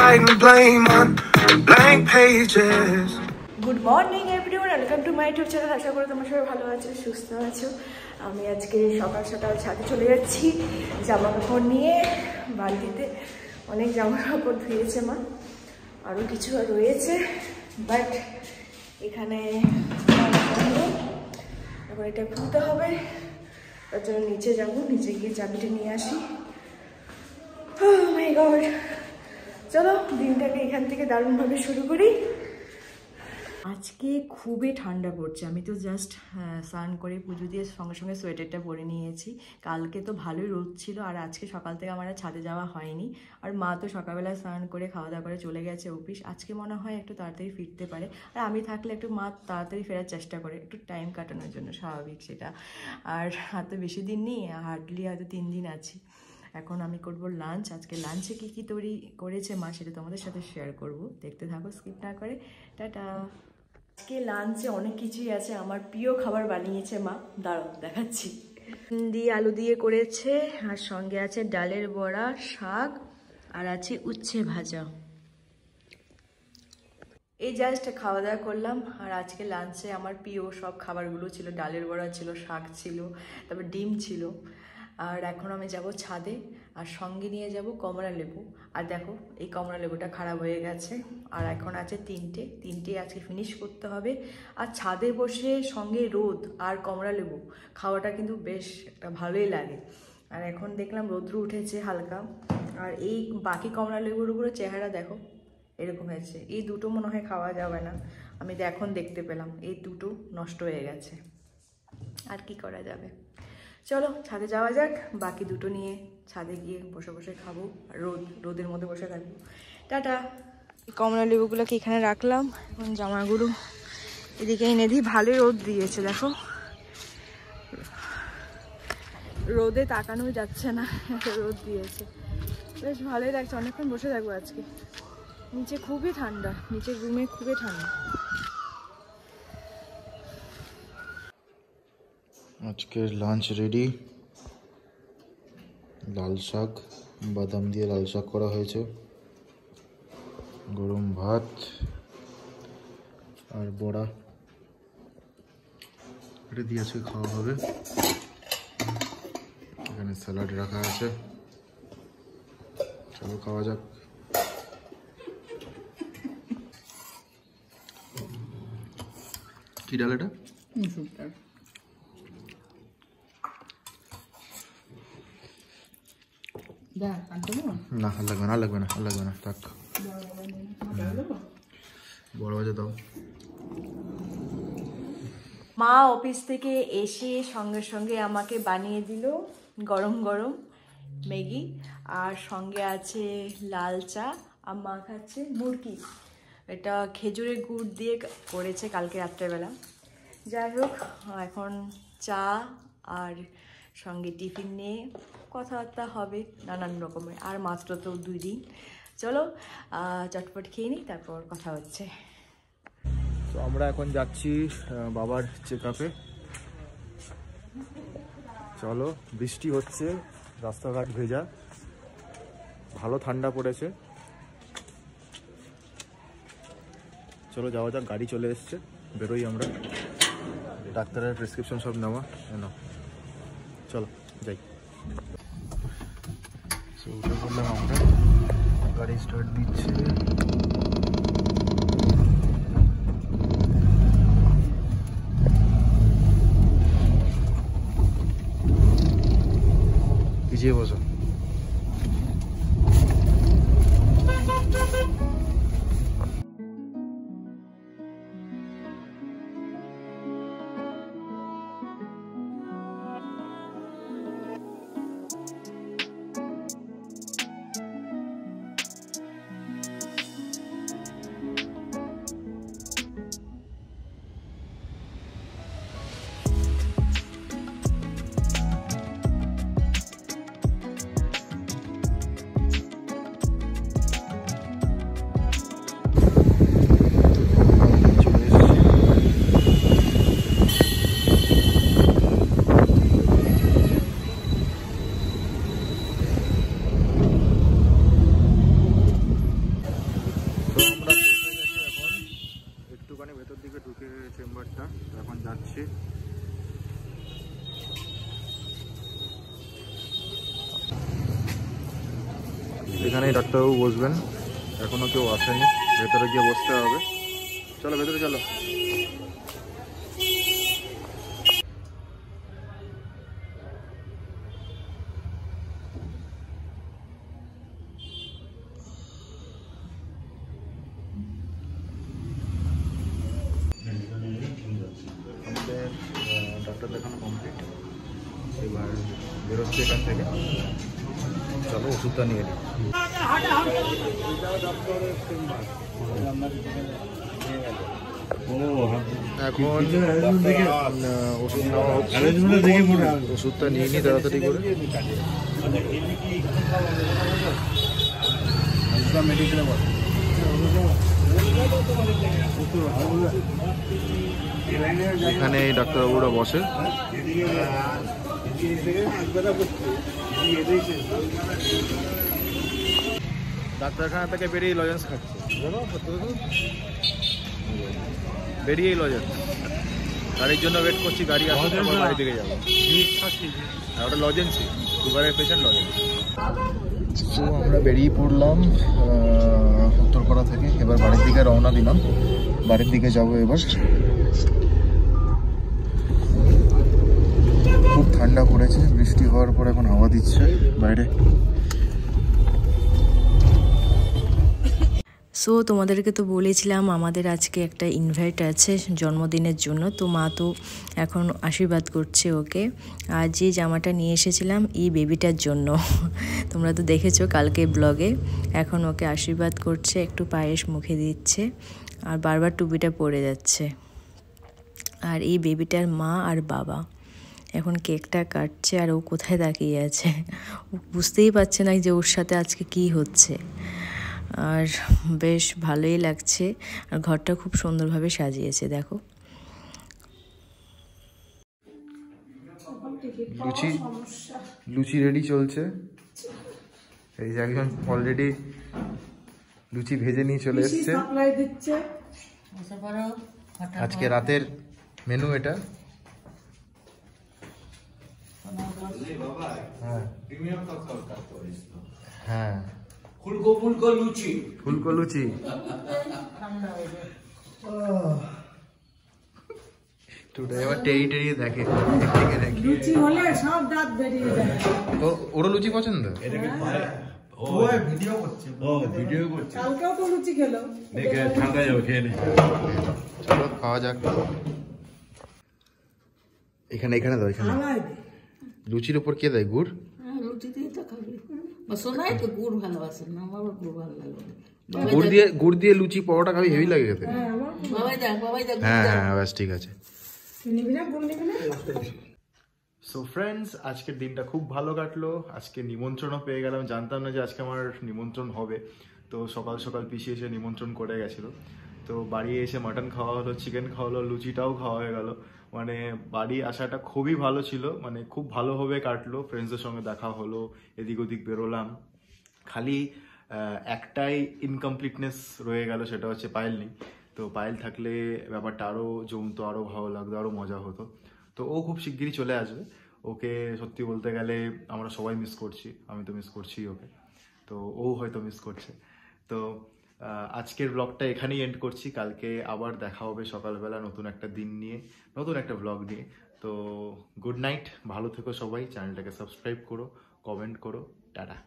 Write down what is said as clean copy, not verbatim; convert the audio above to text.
writing blame on blank pages. Good morning everyone, welcome to my YouTube channel. আশা করি তোমরা সবাই ভালো আছো, সুস্থ আছো। আমি আজকে সকাল সকাল ছাদে চলে যাচ্ছি জামা কাপড় নিয়ে। বালতিতে অনেক জামা কাপড় ধুয়েছে মা, আরও কিছু রয়েছে, বাট এখানে এখন এটা খুলতে হবে। তার জন্য নিচে যাবো, নিচে গিয়ে চাবিটা নিয়ে আসি। ওহ মাই গড, চলো দিনটাকে এখান থেকে দারুণভাবে শুরু করি। আজকে খুবই ঠান্ডা পড়ছে। আমি তো জাস্ট স্নান করে পুজো দিয়ে সঙ্গে সঙ্গে সোয়েটারটা পরে নিয়েছি। কালকে তো ভালোই রোদ ছিল, আর আজকে সকাল থেকে আমার ছাদে যাওয়া হয়নি। আর মা তো সকালবেলা স্নান করে খাওয়া দাওয়া করে চলে গেছে অফিস। আজকে মনে হয় একটু তাড়াতাড়ি ফিরতে পারে, আর আমি থাকলে একটু মা তাড়াতাড়ি ফেরার চেষ্টা করে, একটু টাইম কাটানোর জন্য, স্বাভাবিক সেটা। আর তো বেশি দিন নেই, হার্ডলি হয়তো 3 দিন আছি। এখন আমি করব লাঞ্চ। আজকে লাঞ্চে কী তৈরি করেছে মা সেটা তোমাদের সাথে শেয়ার করব, দেখতে থাকো স্কিপ না করে। টাটা। আজকে লাঞ্চে অনেক কিছুই আছে, আমার প্রিয় খাবার বানিয়েছে মা, দাঁড়াও দেখাচ্ছি। ভিন্ডি আলু দিয়ে করেছে, আর সঙ্গে আছে ডালের বড়া, শাক, আর আছে উচ্ছে ভাজা। এই জাস্ট খাওয়া দাওয়া করলাম। আর আজকে লাঞ্চে আমার প্রিয় সব খাবারগুলো ছিল, ডালের বড়া ছিল, শাক ছিল, তারপর ডিম ছিল। আর এখন আমি যাব ছাদে, আর সঙ্গে নিয়ে যাব কমলা লেবু। আর দেখো এই কমলা লেবুটা খারাপ হয়ে গেছে, আর এখন আছে তিনটে আজকে ফিনিশ করতে হবে। আর ছাদে বসে সঙ্গে রোদ আর কমলা লেবু খাওয়াটা কিন্তু বেশ একটা ভালোই লাগে। আর এখন দেখলাম রোদ্রু উঠেছে হালকা, আর এই বাকি কমলা লেবুগুলো চেহারা দেখো এরকম হয়েছে। এই দুটো মনে হয় খাওয়া যাবে না, আমি তো এখন দেখতে পেলাম এই দুটো নষ্ট হয়ে গেছে। আর কি করা যাবে, চলো ছাদে যাওয়া যাক। বাকি দুটো নিয়ে ছাদে গিয়ে বসে বসে খাবো, আর রোদের মধ্যে বসে থাকবো। টাটা। কমলা লেবুগুলোকে এখানে রাখলাম, এখন জামাগুলো এদিকে এনে দিই। ভালোই রোদ দিয়েছে দেখো, রোদে তাকানো যাচ্ছে না, রোদ দিয়েছে, বেশ ভালোই লাগছে। অনেকক্ষণ বসে থাকবো আজকে। নিচে খুবই ঠান্ডা, নিচের রুমে খুবই ঠান্ডা। আজকের লাঞ্চ রেডি। লাল শাক, বাদাম দিয়ে লাল শাক করা হয়েছে, গরম ভাত আর বড়া, এটা দিয়ে আজকে খাওয়া হবে। এখানে স্যালাড রাখা আছে, চলো খাওয়া যাক। কি ডাল এটা? না লাগবে না থাক, বড় বাজে দাও। মা অফিস থেকে এসে সঙ্গে সঙ্গে আমাকে বানিয়ে দিল গরম গরম ম্যাগি, আর সঙ্গে আছে লাল চা, আর মা খাচ্ছে মুরগি। এটা খেজুরের গুড় দিয়ে করেছে কালকে রাত্রেবেলা। যাই হোক, এখন চা আর সঙ্গে টিফিন নিয়ে কথাবার্তা হবে নানান রকমের। আর মাত্র তো 2 দিন, চলো চটপট খেয়ে নিই, তারপর কথা হচ্ছে। তো আমরা এখন যাচ্ছি বাবার চেক আপে। চলো, বৃষ্টি হচ্ছে, রাস্তাঘাট ভেজা, ভালো ঠান্ডা পড়েছে। চলো যাওয়া যাক, গাড়ি চলে এসছে, বেরোই আমরা। ডাক্তারের প্রেসক্রিপশন সব নেওয়া, চলো যাই। উঠে পড়লাম আমরা, গাড়ি স্টার্ট দিচ্ছে। পিছিয়ে বসো। চেম্বারটা, এখন যাচ্ছি। এখানেই ডাক্তারবাবু বসবেন, এখনো কেউ আসেনি, ভেতরে গিয়ে বসতে হবে। চলো ভেতরে চলো। আমাদের ডাক্তার দেখানো কমপ্লিট, এবার বেরোচ্ছি এখান থেকে। চলো ওষুধটা নিয়ে নিই। এখন ওষুধ নেওয়া হচ্ছে, ওষুধটা নিয়ে নিই তাড়াতাড়ি করে। এখানে এই ডাক্তারবাবুরা বসে। ডাক্তারখানা থেকে বেরিয়ে লজেন্স খাচ্ছে, বেরিয়েই লজেন্স। গাড়ির জন্য ওয়েট করছি, গাড়ি আসছে তারপর বাড়ি দিকে যাবো। আর ওটা লজেন্সই, সুগারের পেশেন্ট লজেন্স। তো আমরা বেরিয়ে পড়লাম উত্তরপাড়া থেকে, এবার বাড়ির দিকে রওনা দিলাম। বাড়ির দিকে যাবো এবার। খুব ঠান্ডা পড়েছে, বৃষ্টি হওয়ার পর এখন হাওয়া দিচ্ছে বাইরে। সো তোমাদেরকে তো বলেছিলাম আমাদের আজকে একটা ইনভাইট আছে জন্মদিনের জন্য, তো মা তো এখন আশীর্বাদ করছে ওকে। আর যে জামাটা নিয়ে এসেছিলাম এই বেবিটার জন্য, তোমরা তো দেখেছো কালকে ব্লগে। এখন ওকে আশীর্বাদ করছে, একটু পায়েস মুখে দিচ্ছে আর বারবার টুপিটা পরে যাচ্ছে। আর এই বেবিটার মা আর বাবা এখন কেকটা কাটছে, আর ও কোথায় তাকিয়ে আছে, ও বুঝতেই পারছে না যে ওর সাথে আজকে কি হচ্ছে। আর বেশ ভালোই লাগছে, আর ঘরটা খুব সুন্দরভাবে সাজিয়েছে দেখো। লুচি রেডি চলছে। এই যে একজন অলরেডি লুচি ভেজে নিয়ে চলে এসছে। আজকে রাতের মেনু এটা। হ্যাঁ, ফুলকো লুচি। এবার টেরিয়ে দেখে, লুচি হলে সব দাঁত বেরিয়ে যায়। ওরও লুচি পছন্দ। ভিডিও করছে, কালকেও তো লুচি খেলো। ঠান্ডা যাবে, খেয়ে নে। চলো খাওয়া যাক। এখানে দাও, এখানে লুচির উপর কে দেয় গুড়? গুড় দিয়ে লুচি পরোটা খাবি, হেভি লাগে খেতে। হ্যাঁ হ্যাঁ ব্যাস ঠিক আছে। সো ফ্রেন্ডস, আজকের দিনটা খুব ভালো কাটলো। আজকে নিমন্ত্রণও পেয়ে গেলাম, জানতাম না যে আজকে আমার নিমন্ত্রণ হবে। তো সকাল সকাল পিছিয়ে এসে নিমন্ত্রণ করে গেছিলো। তো বাড়ি এসে মাটন খাওয়া হলো, চিকেন খাওয়া হলো, লুচিটাও খাওয়া হয়ে গেল। মানে বাড়ি আসাটা খুবই ভালো ছিল, মানে খুব ভালোভাবে কাটলো। ফ্রেন্ডসদের সঙ্গে দেখা হলো, এদিক ওদিক বেরোলাম। খালি একটাই ইনকমপ্লিটনেস রয়ে গেল, সেটা হচ্ছে পায়েল নেই। তো পায়েল থাকলে ব্যাপারটা আরও জমতো, আরও ভালো লাগতো, আরও মজা হতো। তো ও খুব শিগগিরই চলে আসবে। ওকে সত্যি বলতে গেলে আমরা সবাই মিস করছি, আমি তো মিস করছি ওকে, তো ও হয়তো মিস করছে। তো আজকের ব্লগটা এখানেই এন্ড করছি। কালকে আবার দেখা হবে সকালবেলা নতুন একটা দিন নিয়ে, নতুন একটা ব্লগ নিয়ে। তো গুড নাইট, ভালো থেকো সবাই। চ্যানেলটাকে সাবস্ক্রাইব করো, কমেন্ট করো, টাটা।